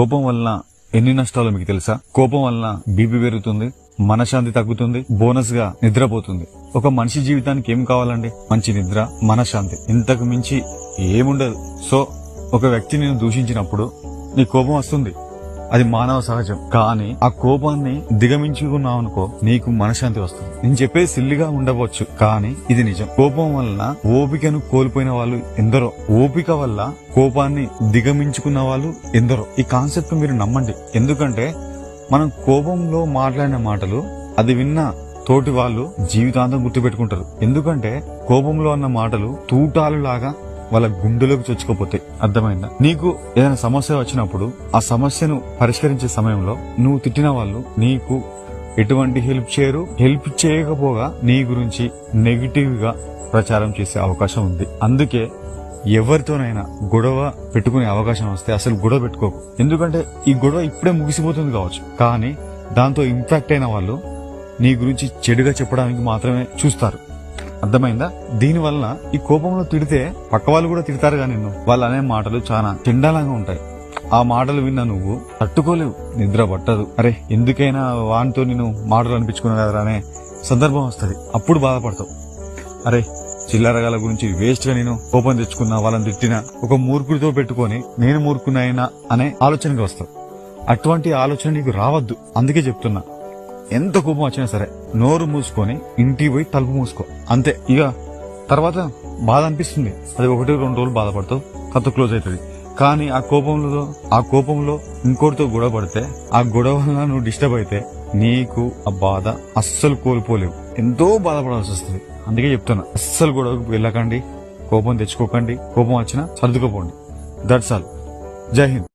కోపం వలన ఎన్ని నష్టాలు మీకు తెలుసా? కోపం వలన బీపీ పెరుగుతుంది, మనశ్శాంతి తగ్గుతుంది, బోనస్ గా నిద్రపోతుంది. ఒక మనిషి జీవితానికి ఏం కావాలండి? మంచి నిద్ర, మనశ్శాంతి. ఇంతకు మించి ఏముండదు. సో ఒక వ్యక్తి నేను దూషించినప్పుడు నీ కోపం వస్తుంది, అది మానవ సహజం. కానీ ఆ కోపాన్ని దిగమించుకున్నావు అనుకో, నీకు మనశ్శాంతి వస్తుంది. నేను చెప్పేది సిల్లిగా ఉండవచ్చు, కానీ ఇది నిజం. కోపం వలన ఓపికను కోల్పోయిన వాళ్ళు ఎందరో, ఓపిక వల్ల కోపాన్ని దిగమించుకున్న వాళ్ళు ఎందరో. ఈ కాన్సెప్ట్ మీరు నమ్మండి. ఎందుకంటే మనం కోపంలో మాట్లాడిన మాటలు అది విన్న తోటి వాళ్ళు జీవితాంతం గుర్తుపెట్టుకుంటారు. ఎందుకంటే కోపంలో అన్న మాటలు తూటాలు లాగా వాళ్ళ గుండెలోకి చొచ్చుకోపోతాయి. అర్థమైందా? నీకు ఏదైనా సమస్య వచ్చినప్పుడు ఆ సమస్యను పరిష్కరించే సమయంలో నువ్వు తిట్టిన వాళ్ళు నీకు ఎటువంటి హెల్ప్ చేయరు. హెల్ప్ చేయకపోగా నీ గురించి నెగిటివ్ గా ప్రచారం చేసే అవకాశం ఉంది. అందుకే ఎవరితోనైనా గొడవ పెట్టుకునే అవకాశం వస్తే అసలు గొడవ పెట్టుకోకు. ఎందుకంటే ఈ గొడవ ఇప్పుడే ముగిసిపోతుంది కావచ్చు, కానీ దాంతో ఇంపాక్ట్ అయిన వాళ్ళు నీ గురించి చెడుగా చెప్పడానికి మాత్రమే చూస్తారు. అర్థమైందా? దీనివల్ల ఈ కోపంలో తిడితే పక్క వాళ్ళు కూడా తిడతారుగా నిన్ను. వాళ్ళు అనే మాటలు చాలా చండాలంగా ఉంటాయి. ఆ మాటలు విన్నా నువ్వు తట్టుకోలేవు, నిద్ర పట్టదు. అరే ఎందుకైనా వానితో నేను మాటలు అనిపించుకున్నా కదరా అనే సందర్భం వస్తుంది. అప్పుడు బాధపడతావు. అరే చిల్లరగాల గురించి వేస్ట్ గా నేను కోపం తెచ్చుకున్నా, వాళ్ళని తిట్టినా, ఒక మూర్ఖుడితో పెట్టుకొని నేను మూర్ఖునైనా అనే ఆలోచనకి వస్తావు. అటువంటి ఆలోచన నీకు రావద్దు. అందుకే చెప్తున్నా, ఎంత కోపం వచ్చినా సరే నోరు మూసుకొని ఇంటికి పోయి తలుపు మూసుకో, అంతే. ఇక తర్వాత బాధ అనిపిస్తుంది, అది 1-2 రోజులు బాధపడతావు, కథ క్లోజ్ అవుతుంది. కానీ ఆ కోపంలో ఇంకోటితో గొడవ పడితే, ఆ గొడవ వల్ల నువ్వు డిస్టర్బ్ అయితే నీకు ఆ బాధ అస్సలు కోల్పోలేవు, ఎంతో బాధపడాల్సి వస్తుంది. అందుకే చెప్తున్నా, అస్సలు గొడవకు వెళ్ళకండి, కోపం తెచ్చుకోకండి. కోపం వచ్చినా సర్దుకోపోండి. That's all. జై హింద్.